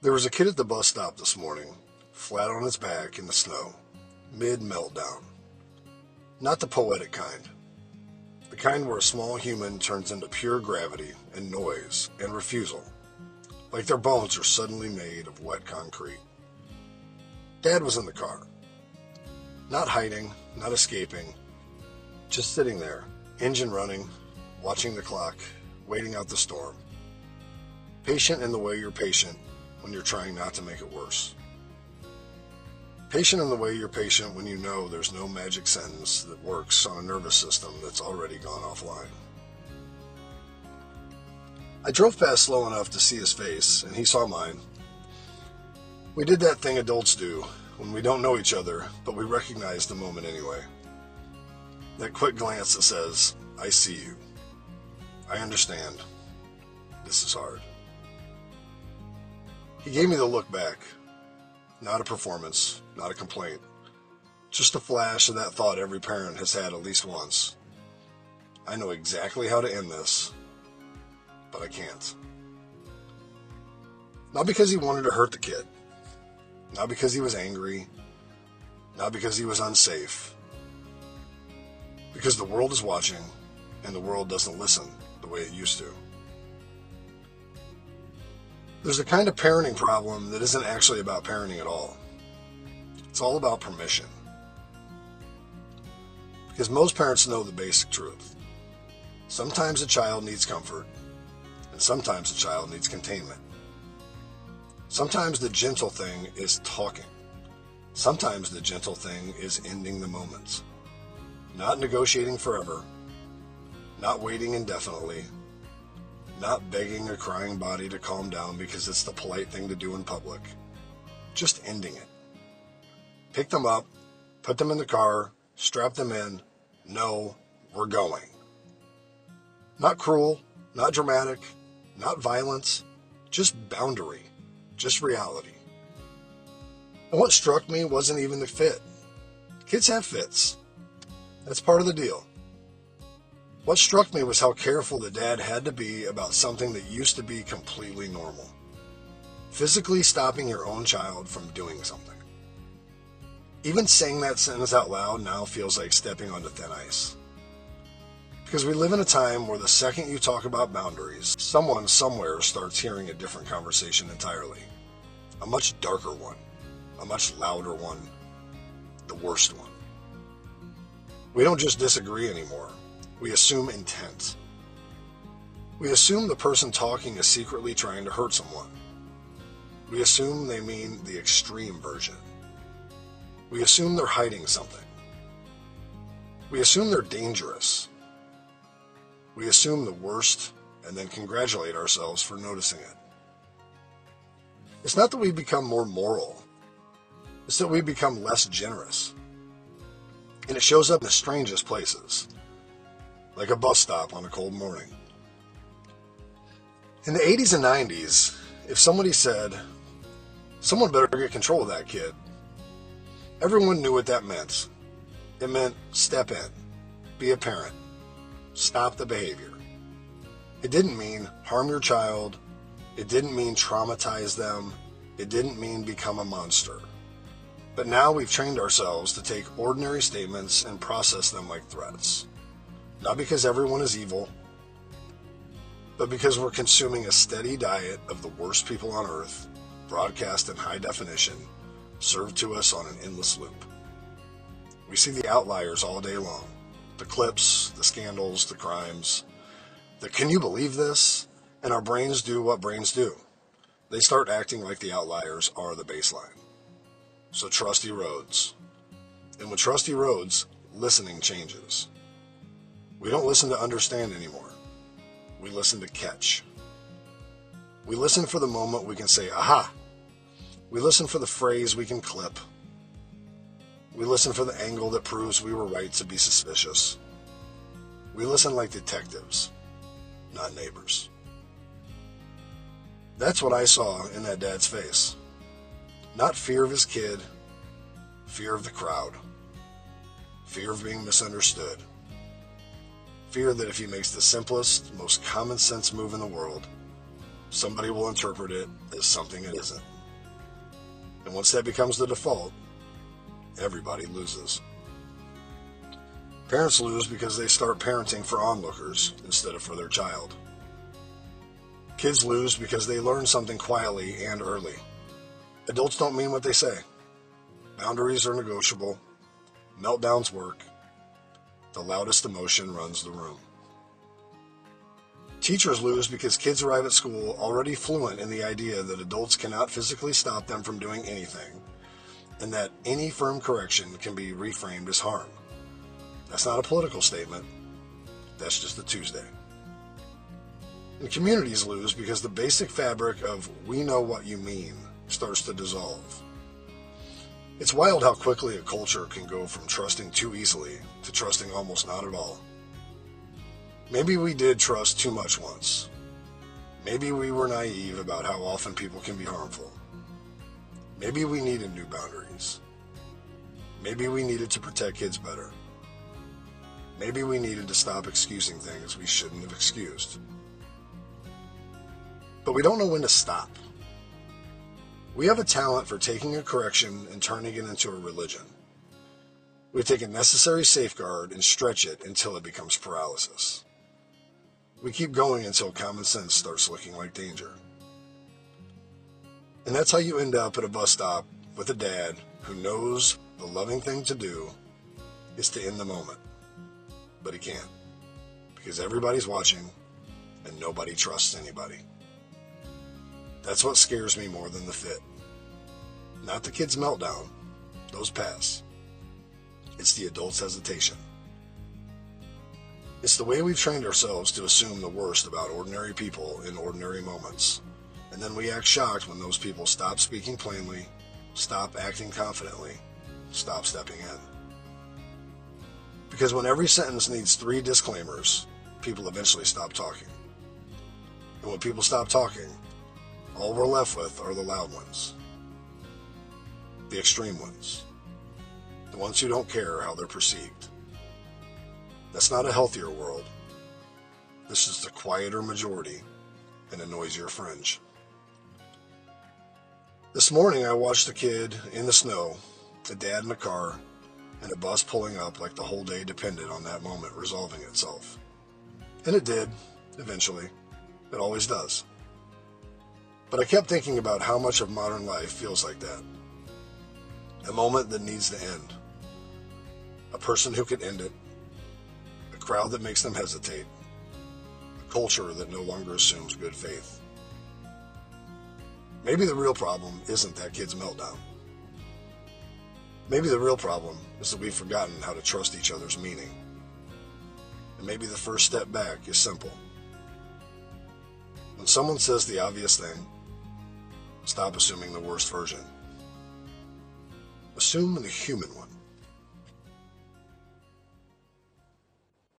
There was a kid at the bus stop this morning, flat on his back in the snow, mid-meltdown. Not the poetic kind. The kind where a small human turns into pure gravity and noise and refusal, like their bones are suddenly made of wet concrete. Dad was in the car. Not hiding, not escaping, just sitting there, engine running, watching the clock, waiting out the storm. Patient in the way you're patient when you're trying not to make it worse. Patient in the way you're patient when you know there's no magic sentence that works on a nervous system that's already gone offline. I drove past slow enough to see his face, and he saw mine. We did that thing adults do when we don't know each other, but we recognize the moment anyway. That quick glance that says, I see you. I understand. This is hard. He gave me the look back. Not a performance, not a complaint. Just a flash of that thought every parent has had at least once. I know exactly how to end this, but I can't. Not because he wanted to hurt the kid. Not because he was angry. Not because he was unsafe. Because the world is watching, and the world doesn't listen the way it used to. There's a kind of parenting problem that isn't actually about parenting at all. It's all about permission. Because most parents know the basic truth. Sometimes a child needs comfort, and sometimes a child needs containment. Sometimes the gentle thing is talking. Sometimes the gentle thing is ending the moments. Not negotiating forever. Not waiting indefinitely. Not begging a crying body to calm down because it's the polite thing to do in public. Just ending it. Pick them up, put them in the car, strap them in. No, we're going. Not cruel, not dramatic, not violence, just boundary, just reality. And what struck me wasn't even the fit. Kids have fits. That's part of the deal. What struck me was how careful the dad had to be about something that used to be completely normal. Physically stopping your own child from doing something. Even saying that sentence out loud now feels like stepping onto thin ice. Because we live in a time where the second you talk about boundaries, someone somewhere starts hearing a different conversation entirely. A much darker one. A much louder one. The worst one. We don't just disagree anymore. We assume intent. We assume the person talking is secretly trying to hurt someone. We assume they mean the extreme version. We assume they're hiding something. We assume they're dangerous. We assume the worst and then congratulate ourselves for noticing it. It's not that we become more moral. It's that we become less generous. And it shows up in the strangest places. Like a bus stop on a cold morning. In the 80s and 90s, if somebody said, someone better get control of that kid, everyone knew what that meant. It meant step in, be a parent, stop the behavior. It didn't mean harm your child. It didn't mean traumatize them. It didn't mean become a monster. But now we've trained ourselves to take ordinary statements and process them like threats. Not because everyone is evil, but because we're consuming a steady diet of the worst people on earth, broadcast in high definition, served to us on an endless loop. We see the outliers all day long. The clips, the scandals, the crimes. The can you believe this? And our brains do what brains do. They start acting like the outliers are the baseline. So trust erodes. And with trust erodes, listening changes. We don't listen to understand anymore. We listen to catch. We listen for the moment we can say, aha. We listen for the phrase we can clip. We listen for the angle that proves we were right to be suspicious. We listen like detectives, not neighbors. That's what I saw in that dad's face. Not fear of his kid, fear of the crowd. Fear of being misunderstood. Fear that if he makes the simplest, most common sense move in the world, somebody will interpret it as something it isn't. And once that becomes the default, everybody loses. Parents lose because they start parenting for onlookers instead of for their child. Kids lose because they learn something quietly and early. Adults don't mean what they say. Boundaries are negotiable. Meltdowns work. The loudest emotion runs the room. Teachers lose because kids arrive at school already fluent in the idea that adults cannot physically stop them from doing anything, and that any firm correction can be reframed as harm. That's not a political statement. That's just a Tuesday. And communities lose because the basic fabric of "we know what you mean" starts to dissolve. It's wild how quickly a culture can go from trusting too easily to trusting almost not at all. Maybe we did trust too much once. Maybe we were naive about how often people can be harmful. Maybe we needed new boundaries. Maybe we needed to protect kids better. Maybe we needed to stop excusing things we shouldn't have excused. But we don't know when to stop. We have a talent for taking a correction and turning it into a religion. We take a necessary safeguard and stretch it until it becomes paralysis. We keep going until common sense starts looking like danger. And that's how you end up at a bus stop with a dad who knows the loving thing to do is to end the moment. But he can't, because everybody's watching and nobody trusts anybody. That's what scares me more than the fit. Not the kid's meltdown, those pass. It's the adult's hesitation. It's the way we've trained ourselves to assume the worst about ordinary people in ordinary moments, and then we act shocked when those people stop speaking plainly, stop acting confidently, stop stepping in. Because when every sentence needs 3 disclaimers, people eventually stop talking. And when people stop talking, all we're left with are the loud ones. The extreme ones. The ones who don't care how they're perceived. That's not a healthier world. This is the quieter majority and a noisier fringe. This morning I watched a kid in the snow, a dad in a car, and a bus pulling up like the whole day depended on that moment resolving itself. And it did, eventually. It always does. But I kept thinking about how much of modern life feels like that. A moment that needs to end. A person who could end it. A crowd that makes them hesitate. A culture that no longer assumes good faith. Maybe the real problem isn't that kid's meltdown. Maybe the real problem is that we've forgotten how to trust each other's meaning. And maybe the first step back is simple. When someone says the obvious thing, stop assuming the worst version. Assume the human one.